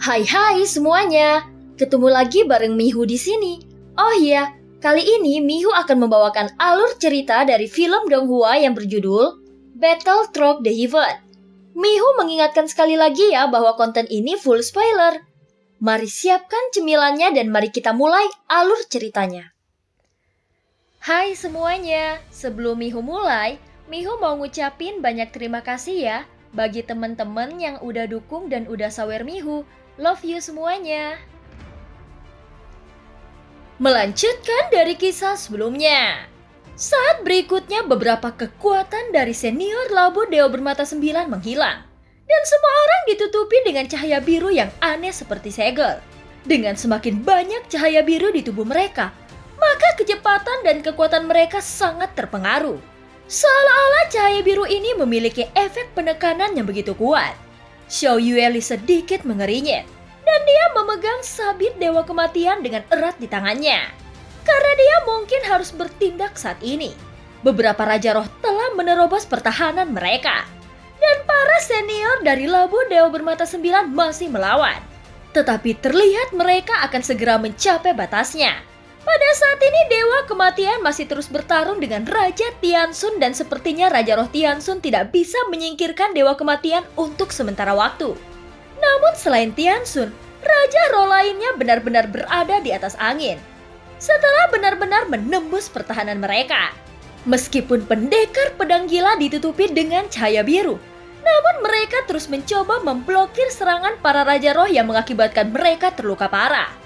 Hai semuanya, ketemu lagi bareng Mihu di sini. Oh iya, kali ini Mihu akan membawakan alur cerita dari film Donghua yang berjudul Battle Through the Heaven. Mihu mengingatkan sekali lagi ya bahwa konten ini full spoiler. Mari siapkan cemilannya dan mari kita mulai alur ceritanya. Hai semuanya, sebelum Mihu mulai, Mihu mau ngucapin banyak terima kasih ya bagi teman-teman yang udah dukung dan udah sawer Mihu. Love you semuanya. Melanjutkan dari kisah sebelumnya. Saat berikutnya beberapa kekuatan dari senior Labu Dewa Bermata 9 menghilang. Dan semua orang ditutupi dengan cahaya biru yang aneh seperti segel. Dengan semakin banyak cahaya biru di tubuh mereka, maka kecepatan dan kekuatan mereka sangat terpengaruh. Seolah-olah cahaya biru ini memiliki efek penekanan yang begitu kuat. Xiao Yueli sedikit mengeringit, dan dia memegang sabit Dewa Kematian dengan erat di tangannya. Karena dia mungkin harus bertindak saat ini. Beberapa Raja Roh telah menerobos pertahanan mereka. Dan para senior dari Labu Dewa Bermata 9 masih melawan. Tetapi terlihat mereka akan segera mencapai batasnya. Pada saat ini Dewa Kematian masih terus bertarung dengan Raja Tianxun dan sepertinya Raja Roh Tianxun tidak bisa menyingkirkan Dewa Kematian untuk sementara waktu. Namun selain Tianxun, Raja Roh lainnya benar-benar berada di atas angin. Setelah benar-benar menembus pertahanan mereka. Meskipun pendekar pedang gila ditutupi dengan cahaya biru, namun mereka terus mencoba memblokir serangan para Raja Roh yang mengakibatkan mereka terluka parah.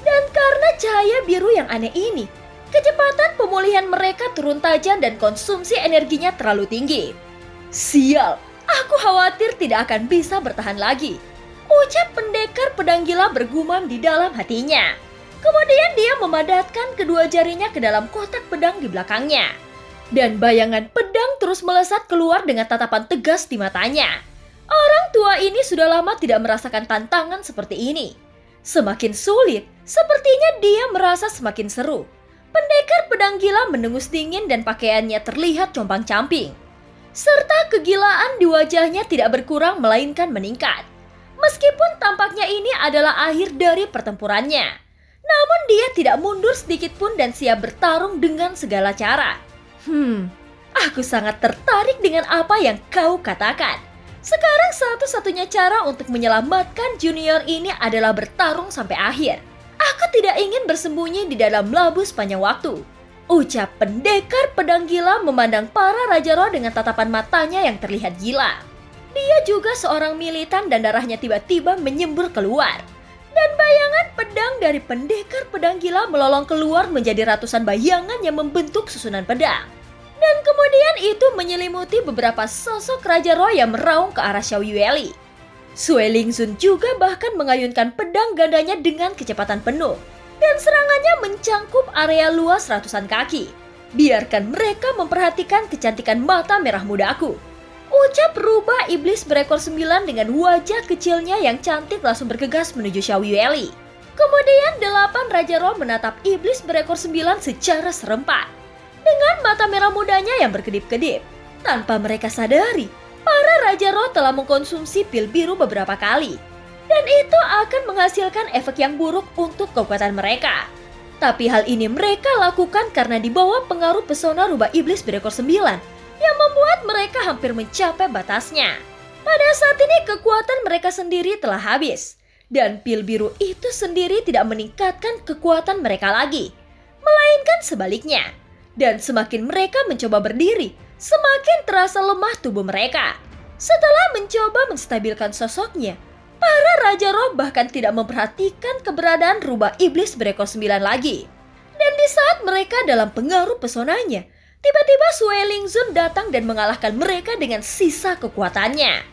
Dan karena cahaya biru yang aneh ini, kecepatan pemulihan mereka turun tajam dan konsumsi energinya terlalu tinggi. Sial, aku khawatir tidak akan bisa bertahan lagi. Ucap pendekar pedang gila bergumam di dalam hatinya. Kemudian dia memadatkan kedua jarinya ke dalam kotak pedang di belakangnya. Dan bayangan pedang terus melesat keluar dengan tatapan tegas di matanya. Orang tua ini sudah lama tidak merasakan tantangan seperti ini. Semakin sulit, sepertinya dia merasa semakin seru. Pendekar pedang gila mendengus dingin dan pakaiannya terlihat compang-camping. Serta kegilaan di wajahnya tidak berkurang melainkan meningkat. Meskipun tampaknya ini adalah akhir dari pertempurannya. Namun dia tidak mundur sedikit pun dan siap bertarung dengan segala cara. Aku sangat tertarik dengan apa yang kau katakan. Sekarang satu-satunya cara untuk menyelamatkan junior ini adalah bertarung sampai akhir. Aku tidak ingin bersembunyi di dalam labu sepanjang waktu. Ucap pendekar pedang gila memandang para Raja Roh dengan tatapan matanya yang terlihat gila. Dia juga seorang militan dan darahnya tiba-tiba menyembur keluar. Dan bayangan pedang dari pendekar pedang gila melolong keluar menjadi ratusan bayangan yang membentuk susunan pedang. Dan kemudian itu menyelimuti beberapa sosok Raja Roh yang meraung ke arah Xiao Yueli. Sue Lingzun juga bahkan mengayunkan pedang gandanya dengan kecepatan penuh. Dan serangannya mencangkup area luas ratusan kaki. Biarkan mereka memperhatikan kecantikan mata merah mudaku. Ucap rubah iblis berekor 9 dengan wajah kecilnya yang cantik langsung bergegas menuju Xiao Yueli. Kemudian 8 Raja Roh menatap iblis berekor 9 secara serempak. Dengan mata merah mudanya yang berkedip-kedip. Tanpa mereka sadari, para Raja Roh telah mengkonsumsi pil biru beberapa kali. Dan itu akan menghasilkan efek yang buruk untuk kekuatan mereka. Tapi hal ini mereka lakukan karena di bawah pengaruh pesona rubah iblis berekor 9 yang membuat mereka hampir mencapai batasnya. Pada saat ini kekuatan mereka sendiri telah habis. Dan pil biru itu sendiri tidak meningkatkan kekuatan mereka lagi. Melainkan sebaliknya. Dan semakin mereka mencoba berdiri, semakin terasa lemah tubuh mereka. Setelah mencoba menstabilkan sosoknya, para Raja Roh bahkan tidak memperhatikan keberadaan rubah iblis berekor 9 lagi. Dan di saat mereka dalam pengaruh pesonanya, tiba-tiba Sue Lingzun datang dan mengalahkan mereka dengan sisa kekuatannya.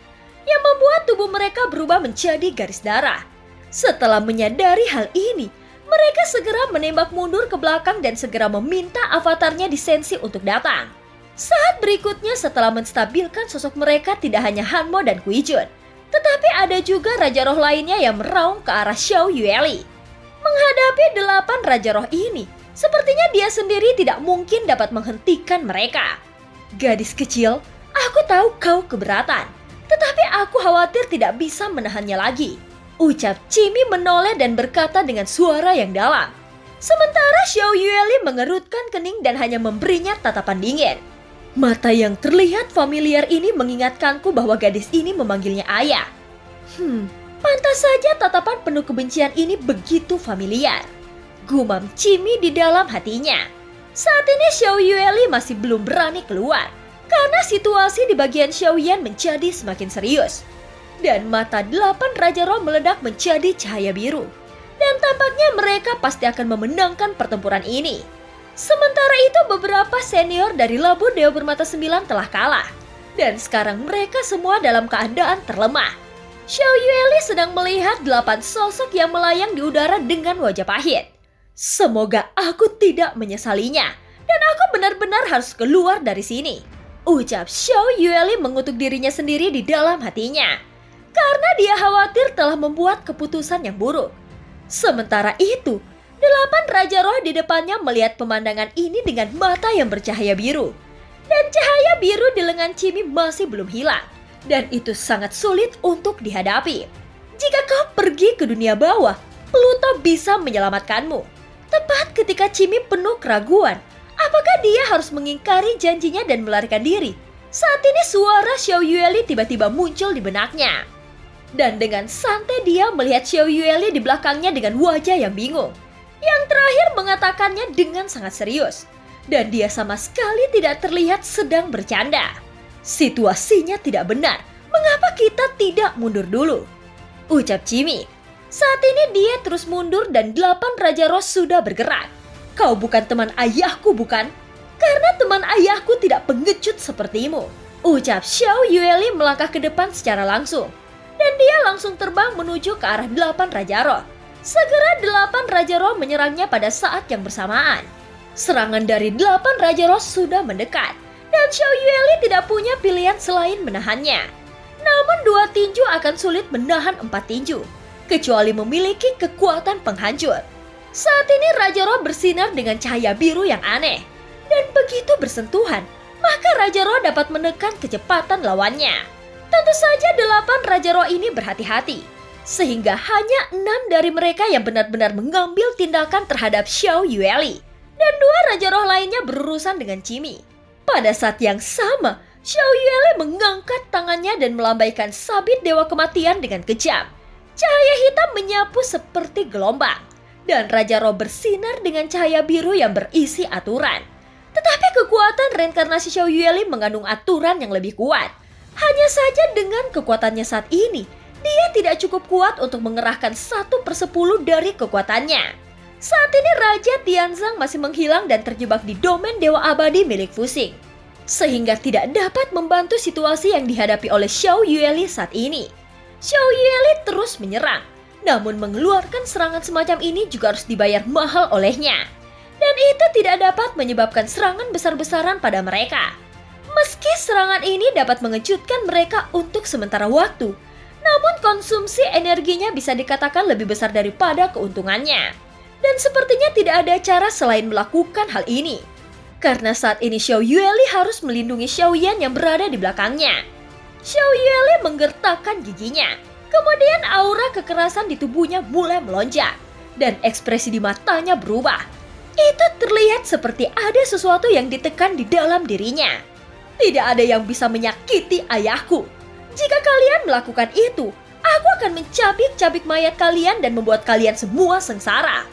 Yang membuat tubuh mereka berubah menjadi garis darah. Setelah menyadari hal ini, mereka segera menembak mundur ke belakang dan segera meminta avatarnya di Sensi untuk datang. Saat berikutnya setelah menstabilkan sosok mereka tidak hanya Hanmo dan Kuijun, tetapi ada juga Raja Roh lainnya yang meraung ke arah Xiao Yueli. Menghadapi 8 Raja Roh ini, sepertinya dia sendiri tidak mungkin dapat menghentikan mereka. Gadis kecil, aku tahu kau keberatan, tetapi aku khawatir tidak bisa menahannya lagi. Ucap Jimmy menoleh dan berkata dengan suara yang dalam. Sementara Xiao Yueli mengerutkan kening dan hanya memberinya tatapan dingin. Mata yang terlihat familiar ini mengingatkanku bahwa gadis ini memanggilnya ayah. Pantas saja tatapan penuh kebencian ini begitu familiar. Gumam Jimmy di dalam hatinya. Saat ini Xiao Yueli masih belum berani keluar, karena situasi di bagian Xiaoyan menjadi semakin serius. Dan mata 8 Raja Roh meledak menjadi cahaya biru. Dan tampaknya mereka pasti akan memenangkan pertempuran ini. Sementara itu beberapa senior dari Labu Dewa Bermata 9 telah kalah. Dan sekarang mereka semua dalam keadaan terlemah. Xiao Yueli sedang melihat 8 sosok yang melayang di udara dengan wajah pahit. Semoga aku tidak menyesalinya. Dan aku benar-benar harus keluar dari sini. Ucap Xiao Yueli mengutuk dirinya sendiri di dalam hatinya. Karena dia khawatir telah membuat keputusan yang buruk. Sementara itu, 8 Raja Roh di depannya melihat pemandangan ini dengan mata yang bercahaya biru. Dan cahaya biru di lengan Jimmy masih belum hilang. Dan itu sangat sulit untuk dihadapi. Jika kau pergi ke dunia bawah, Pluto bisa menyelamatkanmu. Tepat ketika Jimmy penuh keraguan, apakah dia harus mengingkari janjinya dan melarikan diri? Saat ini suara Xiao Yueli tiba-tiba muncul di benaknya. Dan dengan santai dia melihat Xiao Yueli di belakangnya dengan wajah yang bingung. Yang terakhir mengatakannya dengan sangat serius. Dan dia sama sekali tidak terlihat sedang bercanda. Situasinya tidak benar. Mengapa kita tidak mundur dulu? Ucap Jimmy. Saat ini dia terus mundur dan 8 Raja Roh sudah bergerak. Kau bukan teman ayahku, bukan? Karena teman ayahku tidak pengecut sepertimu. Ucap Xiao Yueli melangkah ke depan secara langsung. Dan dia langsung terbang menuju ke arah 8 Raja Roh. Segera 8 Raja Roh menyerangnya pada saat yang bersamaan. Serangan dari 8 Raja Roh sudah mendekat. Dan Xiao Yueli tidak punya pilihan selain menahannya. Namun 2 tinju akan sulit menahan 4 tinju. Kecuali memiliki kekuatan penghancur. Saat ini Raja Roh bersinar dengan cahaya biru yang aneh. Dan begitu bersentuhan, maka Raja Roh dapat menekan kecepatan lawannya. Tentu saja 8 Raja Roh ini berhati-hati. Sehingga hanya 6 dari mereka yang benar-benar mengambil tindakan terhadap Xiao Yueli. Dan 2 Raja Roh lainnya berurusan dengan Jimmy. Pada saat yang sama, Xiao Yueli mengangkat tangannya dan melambaikan sabit Dewa Kematian dengan kejam. Cahaya hitam menyapu seperti gelombang. Dan Raja Roh bersinar dengan cahaya biru yang berisi aturan. Tetapi kekuatan reinkarnasi Xiao Yueli mengandung aturan yang lebih kuat. Hanya saja dengan kekuatannya saat ini, dia tidak cukup kuat untuk mengerahkan 1/10 dari kekuatannya. Saat ini Raja Tianzang masih menghilang dan terjebak di domain Dewa Abadi milik Fuxing. Sehingga tidak dapat membantu situasi yang dihadapi oleh Xiao Yueli saat ini. Xiao Yueli terus menyerang. Namun mengeluarkan serangan semacam ini juga harus dibayar mahal olehnya. Dan itu tidak dapat menyebabkan serangan besar-besaran pada mereka. Meski serangan ini dapat mengejutkan mereka untuk sementara waktu, namun konsumsi energinya bisa dikatakan lebih besar daripada keuntungannya. Dan sepertinya tidak ada cara selain melakukan hal ini. Karena saat ini Xiao Yueli harus melindungi Xiaoyan yang berada di belakangnya. Xiao Yueli menggertakkan giginya. Kemudian aura kekerasan di tubuhnya mulai melonjak. Dan ekspresi di matanya berubah. Itu terlihat seperti ada sesuatu yang ditekan di dalam dirinya. Tidak ada yang bisa menyakiti ayahku. Jika kalian melakukan itu, aku akan mencabik-cabik mayat kalian dan membuat kalian semua sengsara.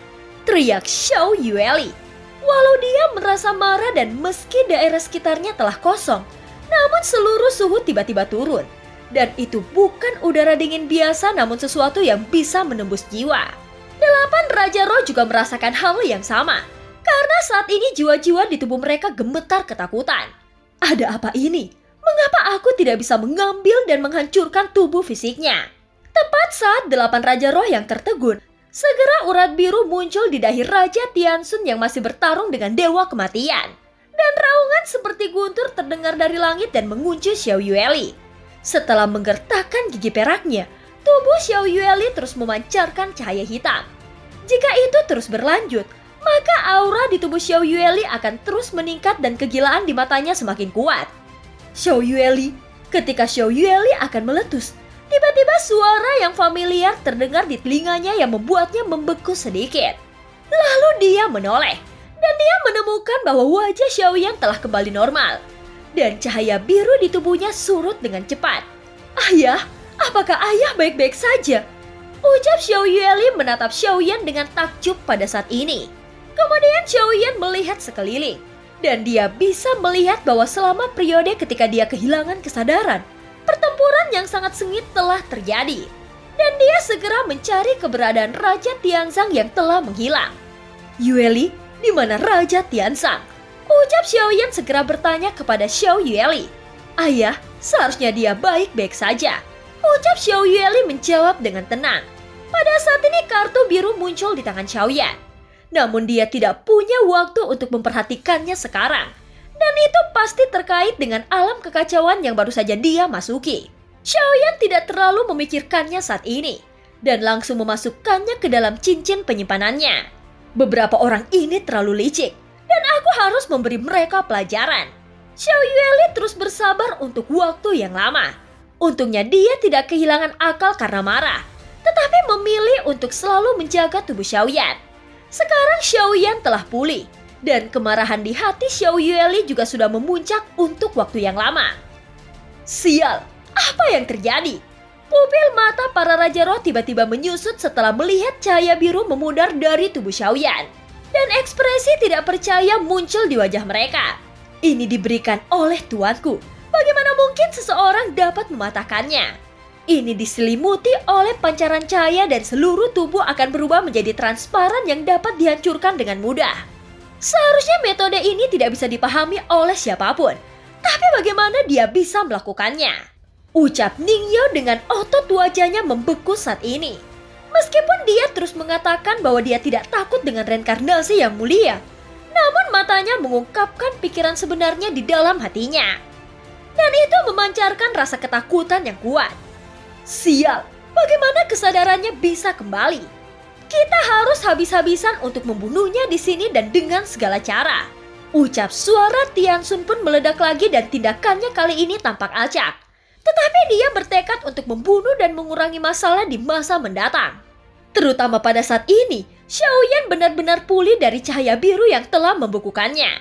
Teriak Xiao Yueli. Walau dia merasa marah dan meski daerah sekitarnya telah kosong, namun seluruh suhu tiba-tiba turun. Dan itu bukan udara dingin biasa namun sesuatu yang bisa menembus jiwa. 8 Raja Roh juga merasakan hal yang sama. Karena saat ini jiwa-jiwa di tubuh mereka gemetar ketakutan. Ada apa ini? Mengapa aku tidak bisa mengambil dan menghancurkan tubuh fisiknya? Tepat saat 8 Raja Roh yang tertegun, segera urat biru muncul di dahi Raja Tianxun yang masih bertarung dengan Dewa Kematian. Dan raungan seperti guntur terdengar dari langit dan mengunci Xiao Yueli. Setelah menggertakkan gigi peraknya, tubuh Xiao Yueli terus memancarkan cahaya hitam. Jika itu terus berlanjut, maka aura di tubuh Xiao Yueli akan terus meningkat dan kegilaan di matanya semakin kuat. Xiao Yueli, ketika Xiao Yueli akan meletus, Tiba-tiba suara yang familiar terdengar di telinganya yang membuatnya membeku sedikit. Lalu dia menoleh, dan dia menemukan bahwa wajah Xiaoyan telah kembali normal. Dan cahaya biru di tubuhnya surut dengan cepat. "Ayah, apakah ayah baik-baik saja?" Ucap Xiao Yueli menatap Xiaoyan dengan takjub pada saat ini. Kemudian Xiaoyan melihat sekeliling, dan dia bisa melihat bahwa selama periode ketika dia kehilangan kesadaran, pertempuran yang sangat sengit telah terjadi. Dan dia segera mencari keberadaan Raja Tianzang yang telah menghilang. "Yueli, di mana Raja Tianzang?" Ucap Xiaoyan segera bertanya kepada Xiao Yueli. "Ayah, seharusnya dia baik-baik saja." Ucap Xiao Yueli menjawab dengan tenang. Pada saat ini kartu biru muncul di tangan Xiaoyan. Namun dia tidak punya waktu untuk memperhatikannya sekarang. Dan itu pasti terkait dengan alam kekacauan yang baru saja dia masuki. Xiaoyan tidak terlalu memikirkannya saat ini. Dan langsung memasukkannya ke dalam cincin penyimpanannya. Beberapa orang ini terlalu licik. Dan aku harus memberi mereka pelajaran. Xiao Yueli terus bersabar untuk waktu yang lama. Untungnya dia tidak kehilangan akal karena marah. Tetapi memilih untuk selalu menjaga tubuh Xiaoyan. Sekarang Xiaoyan telah pulih, dan kemarahan di hati Xiao Yueli juga sudah memuncak untuk waktu yang lama. Sial, apa yang terjadi? Pupil mata para Raja Roh tiba-tiba menyusut setelah melihat cahaya biru memudar dari tubuh Xiaoyan. Dan ekspresi tidak percaya muncul di wajah mereka. Ini diberikan oleh tuanku. Bagaimana mungkin seseorang dapat mematahkannya? Ini diselimuti oleh pancaran cahaya dan seluruh tubuh akan berubah menjadi transparan yang dapat dihancurkan dengan mudah. Seharusnya metode ini tidak bisa dipahami oleh siapapun. Tapi bagaimana dia bisa melakukannya? Ucap Ningyo dengan otot wajahnya membeku saat ini. Meskipun dia terus mengatakan bahwa dia tidak takut dengan reinkarnasi yang mulia, namun matanya mengungkapkan pikiran sebenarnya di dalam hatinya. Dan itu memancarkan rasa ketakutan yang kuat. Sial, bagaimana kesadarannya bisa kembali? Kita harus habis-habisan untuk membunuhnya di sini dan dengan segala cara. Ucap suara Tianxun pun meledak lagi dan tindakannya kali ini tampak acak. Tetapi dia bertekad untuk membunuh dan mengurangi masalah di masa mendatang. Terutama pada saat ini, Xiaoyan benar-benar pulih dari cahaya biru yang telah membekukannya.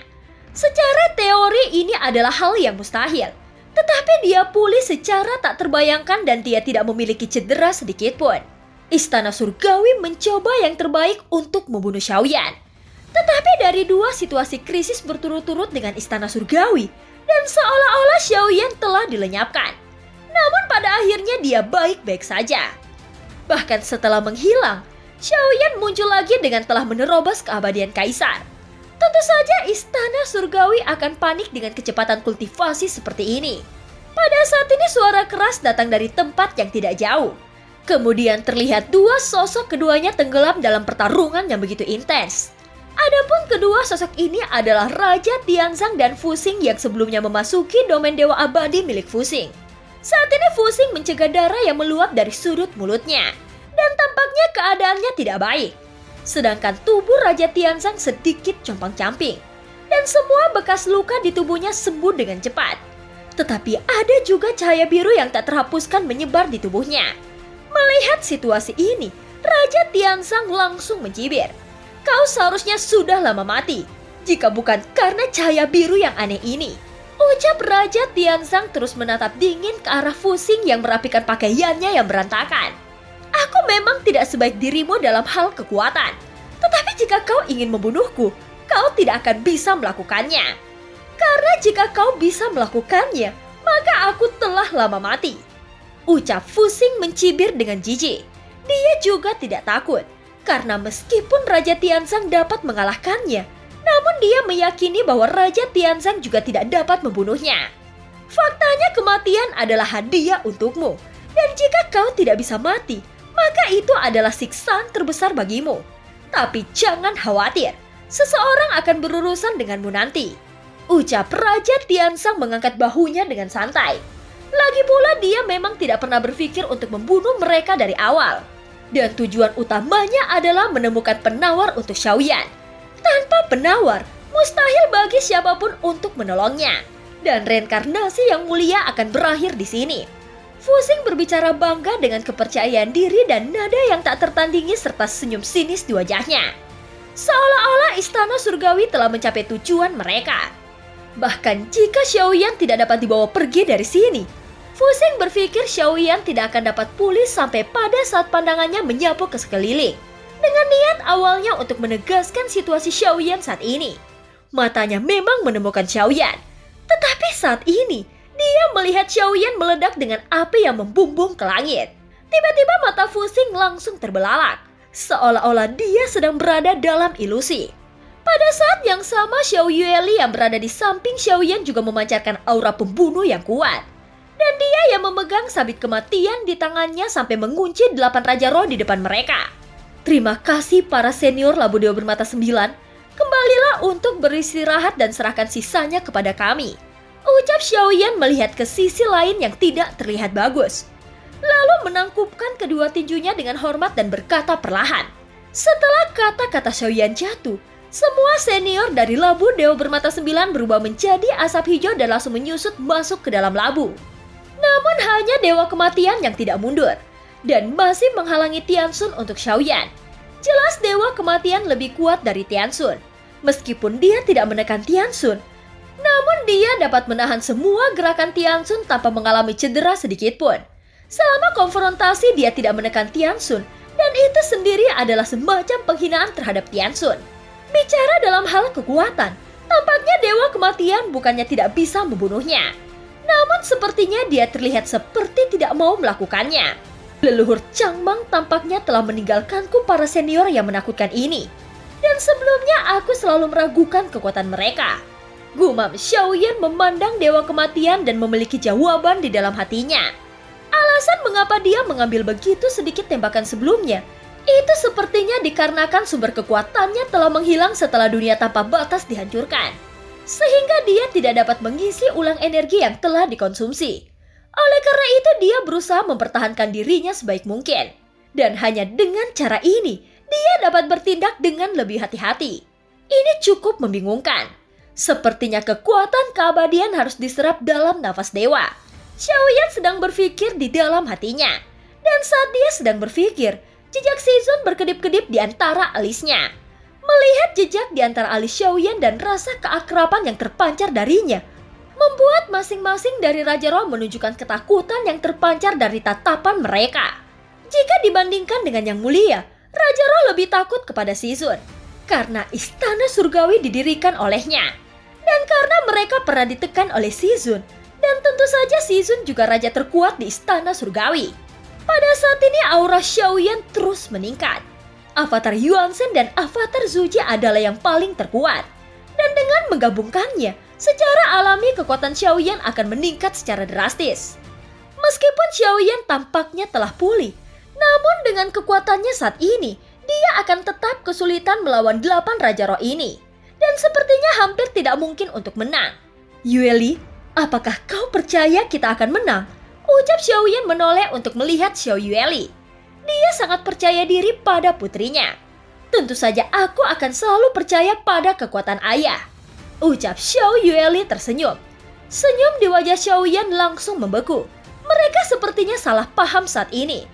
Secara teori ini adalah hal yang mustahil. Tetapi dia pulih secara tak terbayangkan dan dia tidak memiliki cedera sedikitpun. Istana Surgawi mencoba yang terbaik untuk membunuh Xiaoyan. Tetapi dari dua situasi krisis berturut-turut dengan Istana Surgawi, dan seolah-olah Xiaoyan telah dilenyapkan. Namun pada akhirnya dia baik-baik saja. Bahkan setelah menghilang, Xiaoyan muncul lagi dengan telah menerobos keabadian Kaisar. Tentu saja Istana Surgawi akan panik dengan kecepatan kultivasi seperti ini. Pada saat ini suara keras datang dari tempat yang tidak jauh. Kemudian terlihat dua sosok keduanya tenggelam dalam pertarungan yang begitu intens. Adapun kedua sosok ini adalah Raja Tianzang dan Fuxing yang sebelumnya memasuki domain Dewa Abadi milik Fuxing. Saat ini Fuxing mencegah darah yang meluap dari sudut mulutnya. Dan tampaknya keadaannya tidak baik. Sedangkan tubuh Raja Tianzang sedikit compang-camping. Dan semua bekas luka di tubuhnya sembuh dengan cepat. Tetapi ada juga cahaya biru yang tak terhapuskan menyebar di tubuhnya. Melihat situasi ini, Raja Tianzang langsung mencibir. Kau seharusnya sudah lama mati, jika bukan karena cahaya biru yang aneh ini. Ucap Raja Tianzang terus menatap dingin ke arah Fuxing yang merapikan pakaiannya yang berantakan. Aku memang tidak sebaik dirimu dalam hal kekuatan. Tetapi jika kau ingin membunuhku, kau tidak akan bisa melakukannya. Karena jika kau bisa melakukannya, maka aku telah lama mati. Ucap Fuxing mencibir dengan jijik. Dia juga tidak takut. Karena meskipun Raja Tianzang dapat mengalahkannya, namun dia meyakini bahwa Raja Tianzang juga tidak dapat membunuhnya. Faktanya kematian adalah hadiah untukmu. Dan jika kau tidak bisa mati, maka itu adalah siksaan terbesar bagimu. Tapi jangan khawatir, seseorang akan berurusan denganmu nanti. Ucap Raja Tianzang mengangkat bahunya dengan santai. Lagi pula dia memang tidak pernah berpikir untuk membunuh mereka dari awal. Dan tujuan utamanya adalah menemukan penawar untuk Xiaoyan. Tanpa penawar, mustahil bagi siapapun untuk menolongnya. Dan reinkarnasi yang mulia akan berakhir di sini. Fusing berbicara bangga dengan kepercayaan diri dan nada yang tak tertandingi serta senyum sinis di wajahnya. Seolah-olah istana surgawi telah mencapai tujuan mereka. Bahkan jika Xiaoyan tidak dapat dibawa pergi dari sini, Fusing berpikir Xiaoyan tidak akan dapat pulih sampai pada saat pandangannya menyapu ke sekeliling. Dengan niat awalnya untuk menegaskan situasi Xiaoyan saat ini. Matanya memang menemukan Xiaoyan. Tetapi saat ini, dia melihat Xiaoyan meledak dengan api yang membumbung ke langit. Tiba-tiba mata Fusing langsung terbelalak, seolah-olah dia sedang berada dalam ilusi. Pada saat yang sama, Xiao Yueli yang berada di samping Xiaoyan juga memancarkan aura pembunuh yang kuat. Dan dia yang memegang sabit kematian di tangannya sampai mengunci 8 Raja Roh di depan mereka. Terima kasih para senior Labu Dewa Bermata 9. Kembalilah untuk beristirahat dan serahkan sisanya kepada kami. Ucap Xiaoyan melihat ke sisi lain yang tidak terlihat bagus. Lalu menangkupkan kedua tinjunya dengan hormat dan berkata perlahan. Setelah kata-kata Xiaoyan jatuh, semua senior dari Labu Dewa Bermata 9 berubah menjadi asap hijau dan langsung menyusut masuk ke dalam labu. Namun hanya Dewa Kematian yang tidak mundur dan masih menghalangi Tianxun untuk Xiaoyan. Jelas Dewa Kematian lebih kuat dari Tianxun. Meskipun dia tidak menekan Tianxun, namun dia dapat menahan semua gerakan Tianxun tanpa mengalami cedera sedikit pun. Selama konfrontasi dia tidak menekan Tianxun, dan itu sendiri adalah semacam penghinaan terhadap Tianxun. Bicara dalam hal kekuatan, tampaknya Dewa Kematian bukannya tidak bisa membunuhnya. Namun sepertinya dia terlihat seperti tidak mau melakukannya. Leluhur Changmang tampaknya telah meninggalkanku para senior yang menakutkan ini. Dan sebelumnya aku selalu meragukan kekuatan mereka. Gumam Xiaoyan memandang Dewa Kematian dan memiliki jawaban di dalam hatinya. Alasan mengapa dia mengambil begitu sedikit tembakan sebelumnya, itu sepertinya dikarenakan sumber kekuatannya telah menghilang setelah dunia tanpa batas dihancurkan. Sehingga dia tidak dapat mengisi ulang energi yang telah dikonsumsi. Oleh karena itu dia berusaha mempertahankan dirinya sebaik mungkin. Dan hanya dengan cara ini, dia dapat bertindak dengan lebih hati-hati. Ini cukup membingungkan. Sepertinya kekuatan keabadian harus diserap dalam nafas dewa. Xiaoyan sedang berpikir di dalam hatinya. Dan saat dia sedang berpikir, jejak Shizun berkedip-kedip di antara alisnya. Melihat jejak di antara alis Xiaoyan dan rasa keakraban yang terpancar darinya, membuat masing-masing dari Raja Roh menunjukkan ketakutan yang terpancar dari tatapan mereka. Jika dibandingkan dengan Yang Mulia, Raja Roh lebih takut kepada Shizun, karena istana surgawi didirikan olehnya. Dan karena mereka pernah ditekan oleh Shizun, dan tentu saja Shizun juga raja terkuat di istana surgawi. Pada saat ini aura Xiaoyan terus meningkat. Avatar Yuanzhen dan Avatar Zuji adalah yang paling terkuat. Dan dengan menggabungkannya, secara alami kekuatan Xiaoyan akan meningkat secara drastis. Meskipun Xiaoyan tampaknya telah pulih, namun dengan kekuatannya saat ini, dia akan tetap kesulitan melawan 8 Raja Roh ini. Dan sepertinya hampir tidak mungkin untuk menang. Yueli, apakah kau percaya kita akan menang? Ucap Xiaoyan menoleh untuk melihat Xiao Yueli. Dia sangat percaya diri pada putrinya. Tentu saja aku akan selalu percaya pada kekuatan ayah. Ucap Xiao Yueli tersenyum. Senyum di wajah Xiaoyan langsung membeku. Mereka sepertinya salah paham saat ini.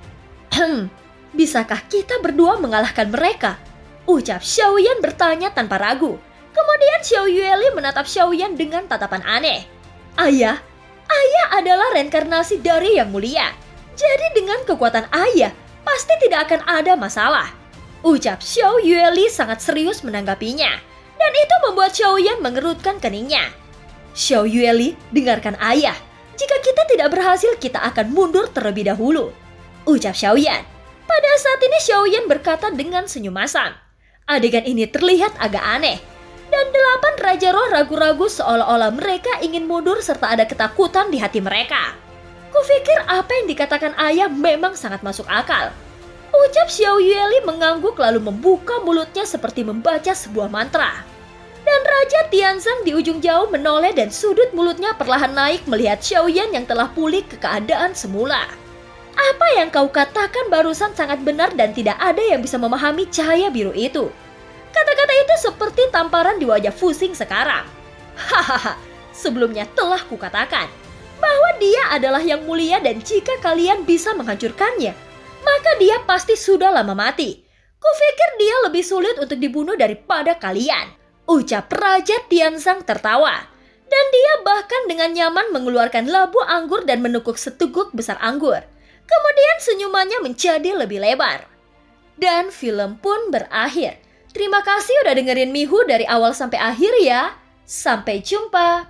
Bisakah kita berdua mengalahkan mereka? Ucap Xiaoyan bertanya tanpa ragu. Kemudian Xiao Yueli menatap Xiaoyan dengan tatapan aneh. Ayah adalah reinkarnasi dari Yang Mulia. Jadi dengan kekuatan ayah, pasti tidak akan ada masalah. Ucap Xiao Yueli sangat serius menanggapinya. Dan itu membuat Xiaoyan mengerutkan keningnya. Xiao Yueli, dengarkan ayah. Jika kita tidak berhasil, kita akan mundur terlebih dahulu. Ucap Xiaoyan. Pada saat ini Xiaoyan berkata dengan senyum masam. Adegan ini terlihat agak aneh. Dan 8 Raja Roh ragu-ragu seolah-olah mereka ingin mundur serta ada ketakutan di hati mereka. Kupikir apa yang dikatakan ayah memang sangat masuk akal. Ucap Xiao Yueli mengangguk lalu membuka mulutnya seperti membaca sebuah mantra. Dan Raja Tianzhang di ujung jauh menoleh dan sudut mulutnya perlahan naik melihat Xiaoyan yang telah pulih ke keadaan semula. Apa yang kau katakan barusan sangat benar dan tidak ada yang bisa memahami cahaya biru itu. Kata-kata itu seperti tamparan di wajah Fusing sekarang. Hahaha, sebelumnya telah kukatakan. bahwa dia adalah yang mulia dan jika kalian bisa menghancurkannya, maka dia pasti sudah lama mati. Kupikir dia lebih sulit untuk dibunuh daripada kalian, ucap Raja Tianzang tertawa. Dan dia bahkan dengan nyaman mengeluarkan labu anggur dan menukuk seteguk besar anggur. Kemudian senyumannya menjadi lebih lebar. Dan film pun berakhir. Terima kasih udah dengerin Mihu dari awal sampai akhir ya. Sampai jumpa.